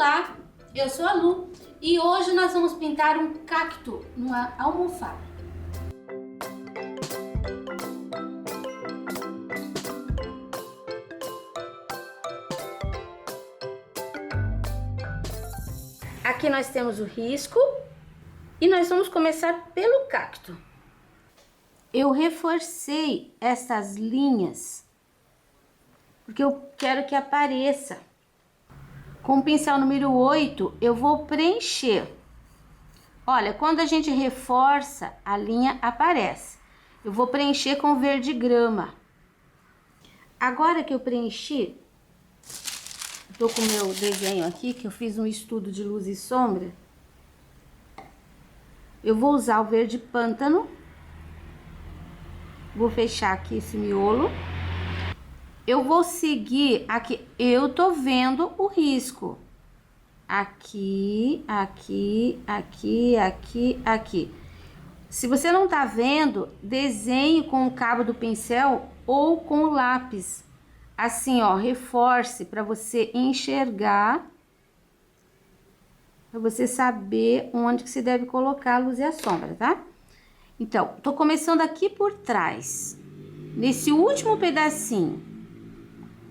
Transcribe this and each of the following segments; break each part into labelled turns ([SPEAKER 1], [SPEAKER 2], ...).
[SPEAKER 1] Olá, eu sou a Lu e hoje nós vamos pintar um cacto numa almofada. Aqui nós temos o risco e nós vamos começar pelo cacto. Eu reforcei essas linhas porque eu quero que apareça. Com o pincel número 8, eu vou preencher. Olha, quando a gente reforça, a linha aparece. Eu vou preencher com verde grama. Agora que eu preenchi, tô com o meu desenho aqui, que eu fiz um estudo de luz e sombra. Eu vou usar o verde pântano. Vou fechar aqui esse miolo. Eu vou seguir aqui, eu tô vendo o risco. Aqui, aqui, aqui, aqui, aqui. Se você não tá vendo, desenhe com o cabo do pincel ou com o lápis. Assim, ó, reforce para você enxergar, para você saber onde que você deve colocar a luz e a sombra, tá? Então, tô começando aqui por trás, nesse último pedacinho.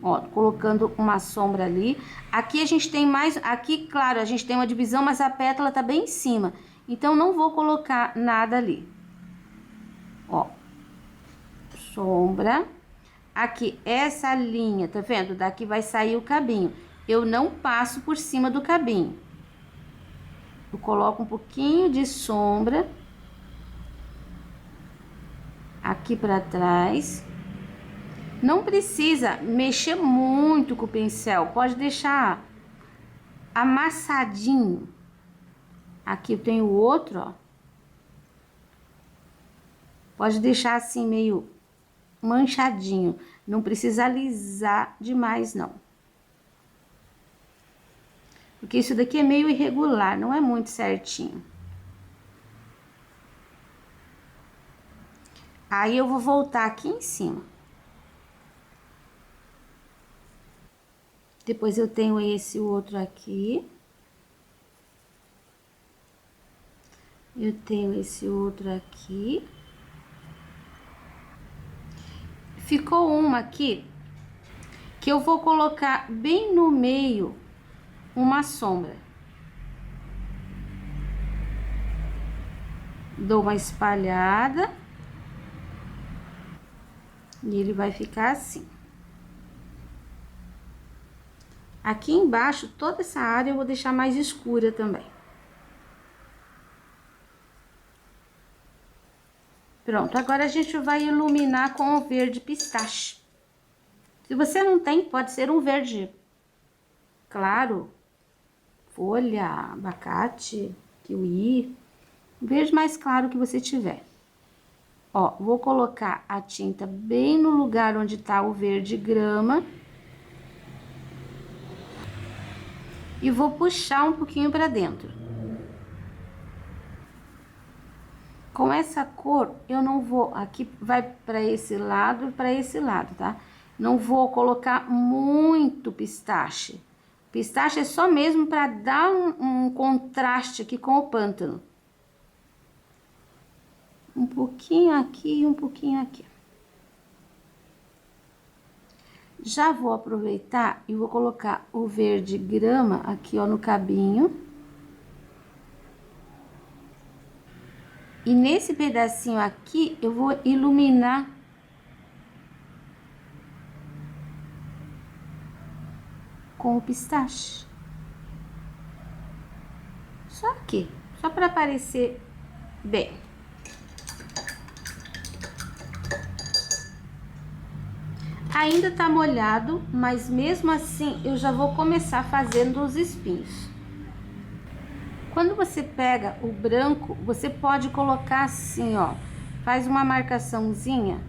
[SPEAKER 1] Ó, colocando uma sombra ali. Aqui a gente tem mais... Aqui, claro, a gente tem uma divisão, mas a pétala tá bem em cima. Então, não vou colocar nada ali. Ó. Sombra. Aqui, essa linha, tá vendo? Daqui vai sair o cabinho. Eu não passo por cima do cabinho. Eu coloco um pouquinho de sombra. Aqui pra trás. Não precisa mexer muito com o pincel, pode deixar amassadinho. Aqui eu tenho outro, ó. Pode deixar assim meio manchadinho, não precisa alisar demais não. Porque isso daqui é meio irregular, não é muito certinho. Aí eu vou voltar aqui em cima. Depois eu tenho esse outro aqui. Eu tenho esse outro aqui. Ficou uma aqui que eu vou colocar bem no meio uma sombra. Dou uma espalhada. E ele vai ficar assim. Aqui embaixo, toda essa área eu vou deixar mais escura também. Pronto, agora a gente vai iluminar com o verde pistache. Se você não tem, pode ser um verde claro, folha, abacate, kiwi, o verde mais claro que você tiver. Ó, vou colocar a tinta bem no lugar onde tá o verde grama. E vou puxar um pouquinho pra dentro. Com essa cor, eu não vou... Aqui vai pra esse lado e pra esse lado, tá? Não vou colocar muito pistache. Pistache é só mesmo pra dar um contraste aqui com o pântano. Um pouquinho aqui e um pouquinho aqui. Já vou aproveitar e vou colocar o verde grama aqui, ó, no cabinho. E nesse pedacinho aqui, eu vou iluminar com o pistache. Só aqui, só para aparecer bem. Ainda tá molhado, mas mesmo assim eu já vou começar fazendo os espinhos. Quando você pega o branco, você pode colocar assim, ó, faz uma marcaçãozinha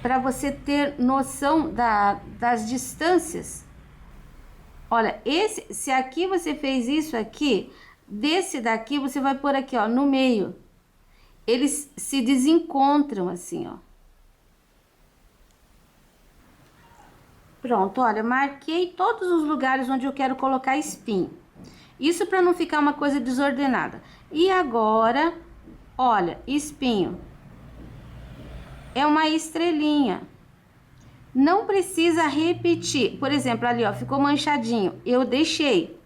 [SPEAKER 1] para você ter noção das distâncias. Olha, se aqui você fez isso aqui, desse daqui você vai pôr aqui, ó, no meio. Eles se desencontram assim, ó. Pronto, olha, marquei todos os lugares onde eu quero colocar espinho. Isso para não ficar uma coisa desordenada. E agora, olha, espinho. É uma estrelinha. Não precisa repetir. Por exemplo, ali, ó, ficou manchadinho. Eu deixei.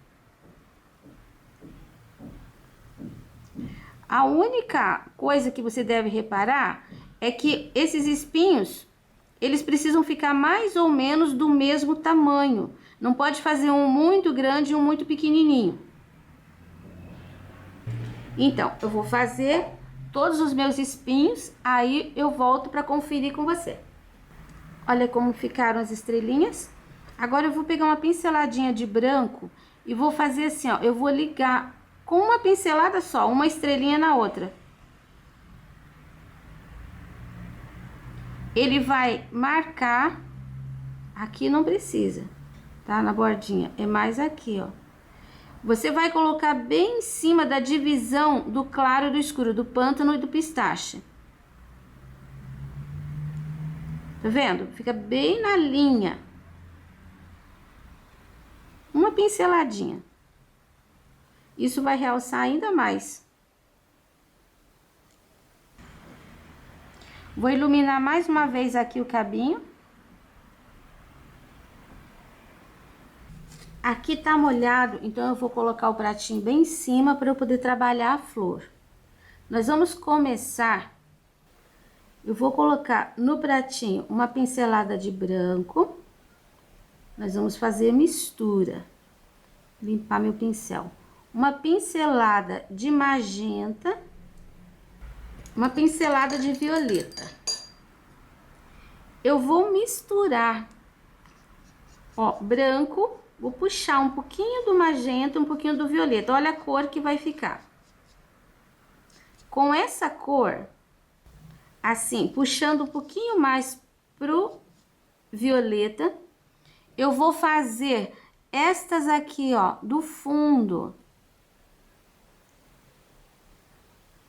[SPEAKER 1] A única coisa que você deve reparar é que esses espinhos, eles precisam ficar mais ou menos do mesmo tamanho. Não pode fazer um muito grande e um muito pequenininho. Então, eu vou fazer todos os meus espinhos, aí eu volto para conferir com você. Olha como ficaram as estrelinhas. Agora eu vou pegar uma pinceladinha de branco e vou fazer assim, ó. Eu vou ligar com uma pincelada só, uma estrelinha na outra. Ele vai marcar, aqui não precisa, tá? Na bordinha, é mais aqui, ó. Você vai colocar bem em cima da divisão do claro e do escuro, do pântano e do pistache. Tá vendo? Fica bem na linha. Uma pinceladinha. Isso vai realçar ainda mais. Vou iluminar mais uma vez aqui o cabinho. Aqui tá molhado, então eu vou colocar o pratinho bem em cima para eu poder trabalhar a flor. Nós vamos começar. Eu vou colocar no pratinho uma pincelada de branco. Nós vamos fazer mistura. Limpar meu pincel. Uma pincelada de magenta. Uma pincelada de violeta. Eu vou misturar, ó, branco. Vou puxar um pouquinho do magenta, um pouquinho do violeta. Olha a cor que vai ficar. Com essa cor, assim, puxando um pouquinho mais pro violeta, eu vou fazer estas aqui, ó, do fundo.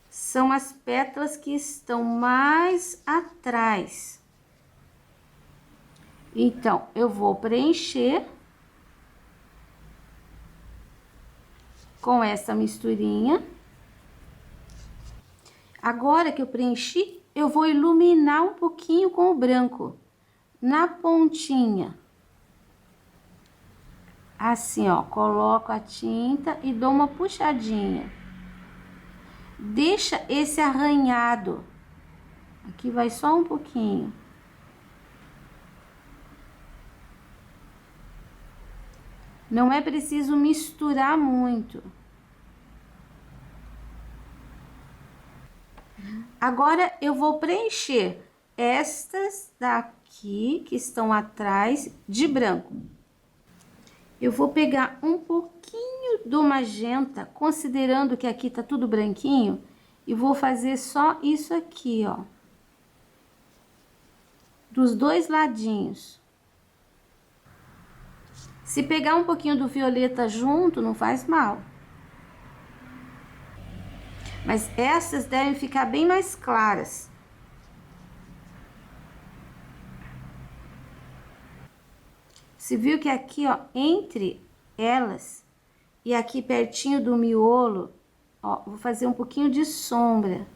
[SPEAKER 1] São as pétalas que estão mais atrás. Então, eu vou preencher com essa misturinha. Agora que eu preenchi, eu vou iluminar um pouquinho com o branco na pontinha. Assim, ó, coloco a tinta e dou uma puxadinha. Deixa esse arranhado. Aqui vai só um pouquinho. Não é preciso misturar muito. Agora, eu vou preencher estas daqui, que estão atrás, de branco. Eu vou pegar um pouquinho do magenta, considerando que aqui tá tudo branquinho, e vou fazer só isso aqui, ó. Dos dois ladinhos. Se pegar um pouquinho do violeta junto, não faz mal. Mas essas devem ficar bem mais claras. Você viu que aqui, ó, entre elas e aqui pertinho do miolo, ó, vou fazer um pouquinho de sombra.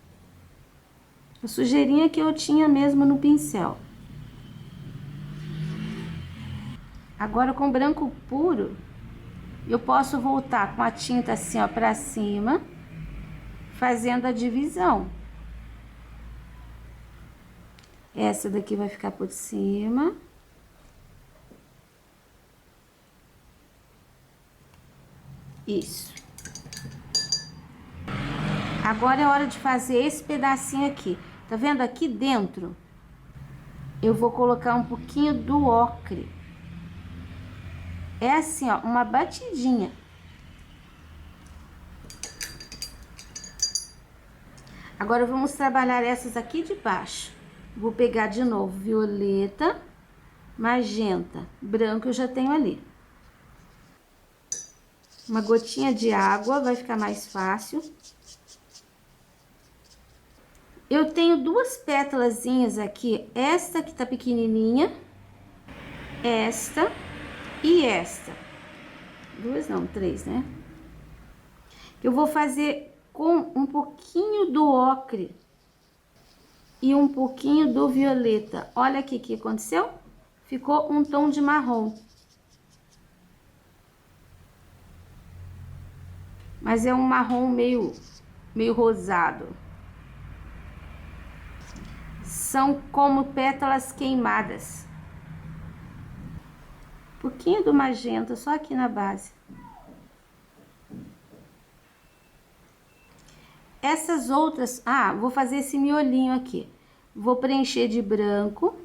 [SPEAKER 1] A sujeirinha que eu tinha mesmo no pincel. Agora, com branco puro, eu posso voltar com a tinta assim, ó, pra cima, fazendo a divisão. Essa daqui vai ficar por cima. Isso. Agora é hora de fazer esse pedacinho aqui. Tá vendo aqui dentro? Eu vou colocar um pouquinho do ocre. É assim, ó, uma batidinha. Agora vamos trabalhar essas aqui de baixo. Vou pegar de novo violeta, magenta, branco eu já tenho ali. Uma gotinha de água, vai ficar mais fácil. Eu tenho duas pétalazinhas aqui, esta que tá pequenininha esta e esta. Duas não, três, né? Eu vou fazer com um pouquinho do ocre e um pouquinho do violeta. Olha aqui o que aconteceu. Ficou um tom de marrom. Mas é um marrom meio rosado. São como pétalas queimadas. Um pouquinho do magenta, só aqui na base. Essas outras... Ah, vou fazer esse miolinho aqui. Vou preencher de branco.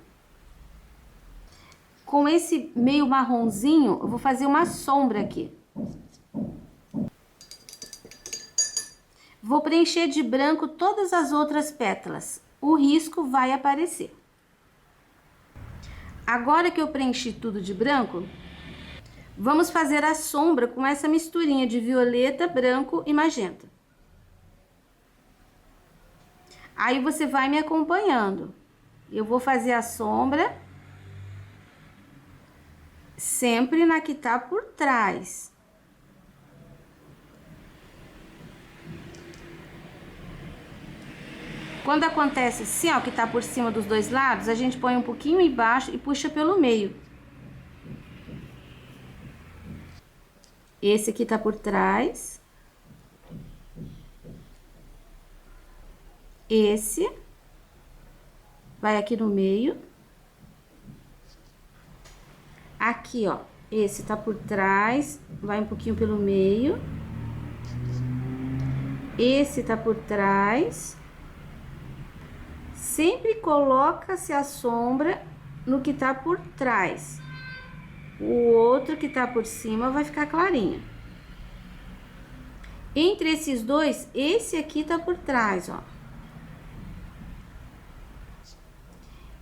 [SPEAKER 1] Com esse meio marronzinho, eu vou fazer uma sombra aqui. Vou preencher de branco todas as outras pétalas. O risco vai aparecer. Agora que eu preenchi tudo de branco, vamos fazer a sombra com essa misturinha de violeta, branco e magenta. Aí você vai me acompanhando. Eu vou fazer a sombra sempre na que tá por trás. Quando acontece assim, ó, que tá por cima dos dois lados, a gente põe um pouquinho embaixo e puxa pelo meio. Esse aqui tá por trás. Esse vai aqui no meio. Aqui, ó, esse tá por trás, vai um pouquinho pelo meio. Esse tá por trás. Sempre coloca-se a sombra no que tá por trás. O outro que tá por cima vai ficar clarinho. Entre esses dois, esse aqui tá por trás, ó.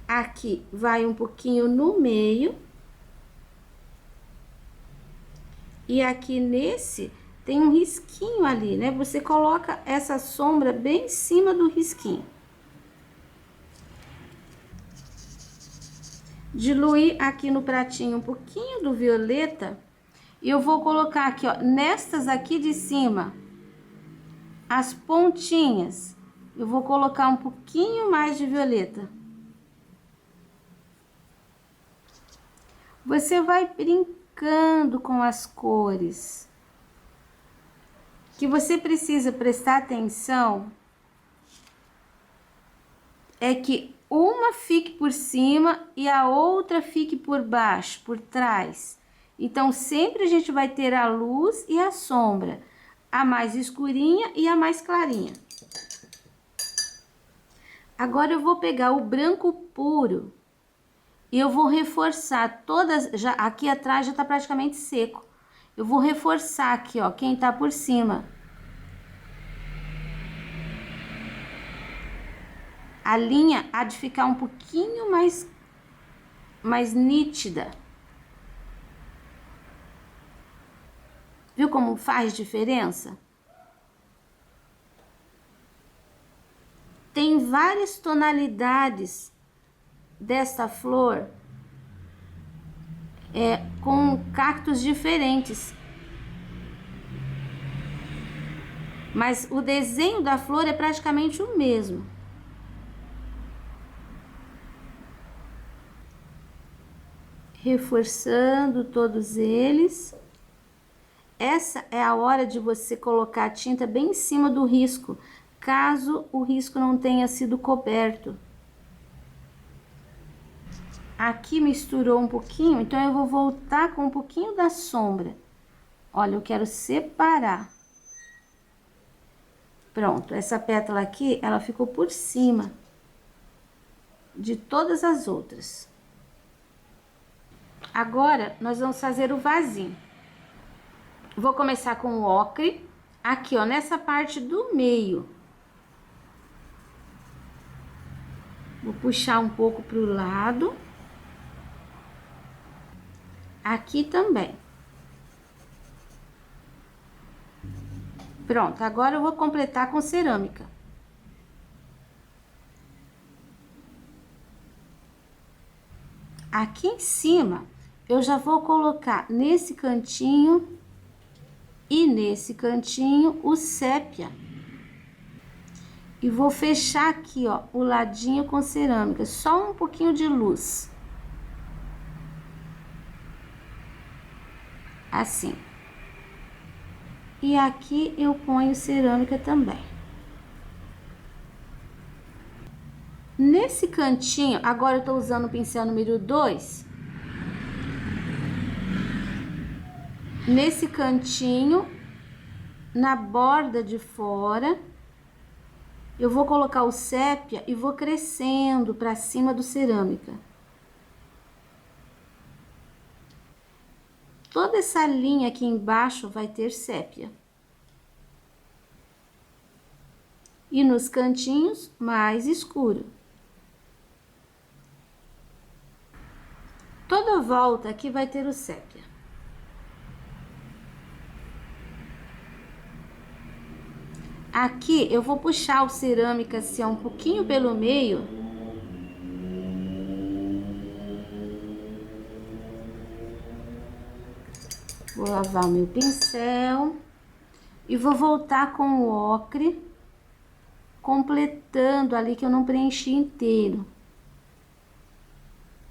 [SPEAKER 1] Aqui vai um pouquinho no meio. E aqui nesse tem um risquinho ali, né? Você coloca essa sombra bem em cima do risquinho. Diluir aqui no pratinho um pouquinho do violeta. E eu vou colocar aqui, ó, nestas aqui de cima, as pontinhas. Eu vou colocar um pouquinho mais de violeta. Você vai brincando com as cores. O que você precisa prestar atenção é que uma fique por cima e a outra fique por baixo, por trás. Então, sempre a gente vai ter a luz e a sombra, a mais escurinha e a mais clarinha. Agora, eu vou pegar o branco puro e eu vou reforçar todas, já aqui atrás já tá praticamente seco. Eu vou reforçar aqui, ó, quem tá por cima. A linha há de ficar um pouquinho mais nítida. Viu como faz diferença? Tem várias tonalidades desta flor com cactos diferentes. Mas o desenho da flor é praticamente o mesmo. Reforçando todos eles. Essa é a hora de você colocar a tinta bem em cima do risco, caso o risco não tenha sido coberto. Aqui misturou um pouquinho, então eu vou voltar com um pouquinho da sombra. Olha, eu quero separar. Pronto, essa pétala aqui, ela ficou por cima de todas as outras. Agora, nós vamos fazer o vasinho. Vou começar com o ocre, aqui, ó, nessa parte do meio. Vou puxar um pouco pro lado. Aqui também. Pronto, agora eu vou completar com cerâmica. Aqui em cima, eu já vou colocar nesse cantinho e nesse cantinho o sépia. E vou fechar aqui, ó, o ladinho com cerâmica, só um pouquinho de luz. Assim. E aqui eu ponho cerâmica também. Nesse cantinho, agora eu tô usando o pincel número 2. Nesse cantinho, na borda de fora, eu vou colocar o sépia e vou crescendo para cima do cerâmica. Toda essa linha aqui embaixo vai ter sépia. E nos cantinhos, mais escuro. Toda volta aqui vai ter o sépia. Aqui eu vou puxar o cerâmica assim, um pouquinho pelo meio. Vou lavar meu pincel e vou voltar com o ocre, completando ali que eu não preenchi inteiro.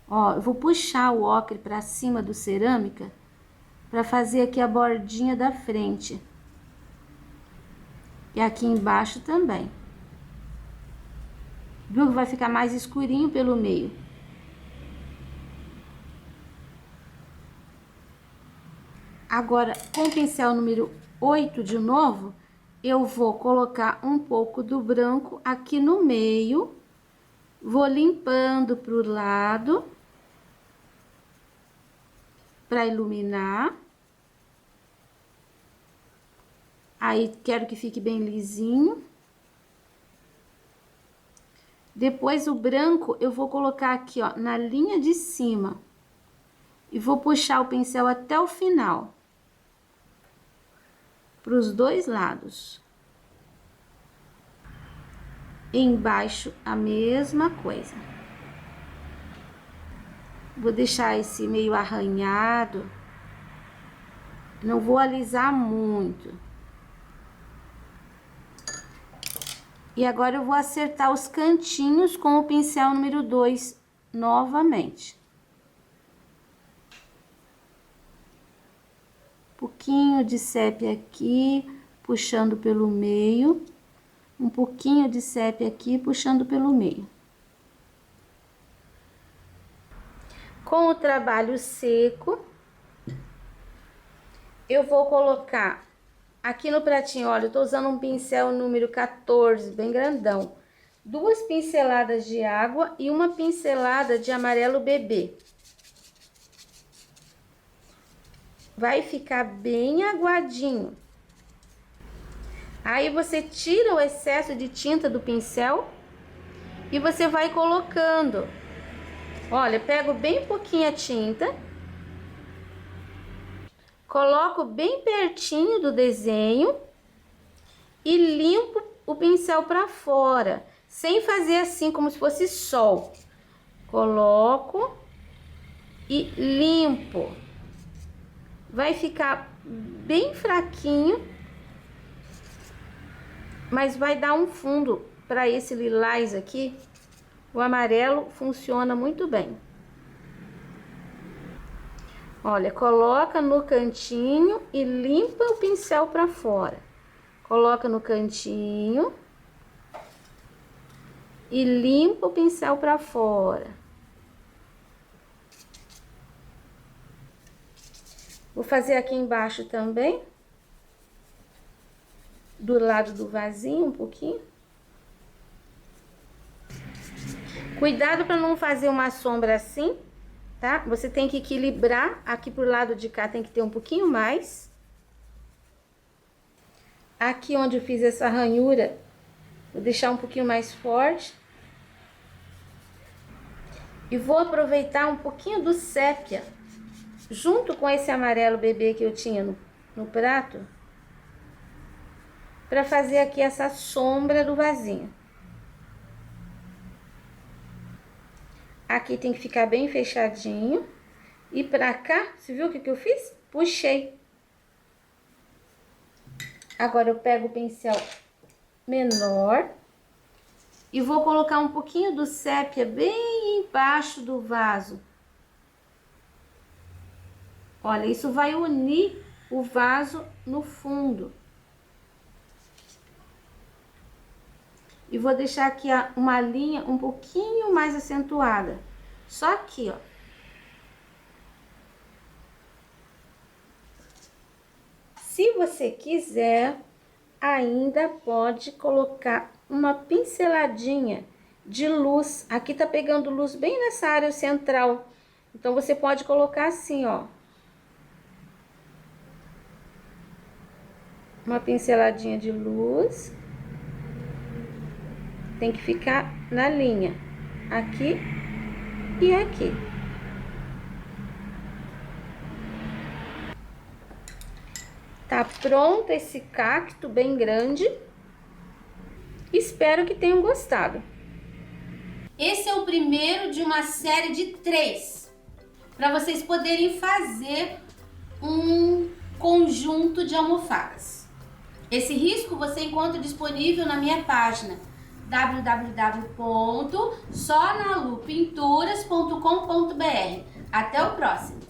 [SPEAKER 1] Ó, eu vou puxar o ocre para cima do cerâmica para fazer aqui a bordinha da frente. E aqui embaixo também. Viu que vai ficar mais escurinho pelo meio. Agora, com o pincel número 8 de novo, eu vou colocar um pouco do branco aqui no meio. Vou limpando pro lado. Para iluminar. Aí, quero que fique bem lisinho. Depois, o branco, eu vou colocar aqui, ó, na linha de cima. E vou puxar o pincel até o final. Para os dois lados. Embaixo, a mesma coisa. Vou deixar esse meio arranhado. Não vou alisar muito. E agora eu vou acertar os cantinhos com o pincel número 2 novamente. Pouquinho de sépia aqui, puxando pelo meio. Um pouquinho de sépia aqui, puxando pelo meio. Com o trabalho seco, eu vou colocar aqui no pratinho, olha, eu tô usando um pincel número 14, bem grandão. 2 pinceladas de água e uma pincelada de amarelo bebê. Vai ficar bem aguadinho. Aí você tira o excesso de tinta do pincel e você vai colocando. Olha, pego bem pouquinha tinta. Coloco bem pertinho do desenho e limpo o pincel para fora, sem fazer assim como se fosse sol. Coloco e limpo. Vai ficar bem fraquinho, mas vai dar um fundo para esse lilás aqui. O amarelo funciona muito bem. Olha, coloca no cantinho e limpa o pincel para fora. Coloca no cantinho e limpa o pincel para fora. Vou fazer aqui embaixo também. Do lado do vasinho um pouquinho. Cuidado para não fazer uma sombra assim. Tá? Você tem que equilibrar, aqui pro lado de cá tem que ter um pouquinho mais. Aqui onde eu fiz essa ranhura, vou deixar um pouquinho mais forte. E vou aproveitar um pouquinho do sépia, junto com esse amarelo bebê que eu tinha no prato, para fazer aqui essa sombra do vasinho. Aqui tem que ficar bem fechadinho. e pra cá, você viu o que eu fiz? Puxei. Agora eu pego o pincel menor e vou colocar um pouquinho do sépia bem embaixo do vaso. Olha, isso vai unir o vaso no fundo. E vou deixar aqui uma linha um pouquinho mais acentuada. Só aqui, ó. Se você quiser, ainda pode colocar uma pinceladinha de luz. Aqui tá pegando luz bem nessa área central. Então, você pode colocar assim, ó. Uma pinceladinha de luz. Tem que ficar na linha, aqui e aqui. Tá pronto esse cacto bem grande. Espero que tenham gostado. Esse é o primeiro de uma série de 3, para vocês poderem fazer um conjunto de almofadas. Esse risco você encontra disponível na minha página www.sonalupinturas.com.br. Até o próximo!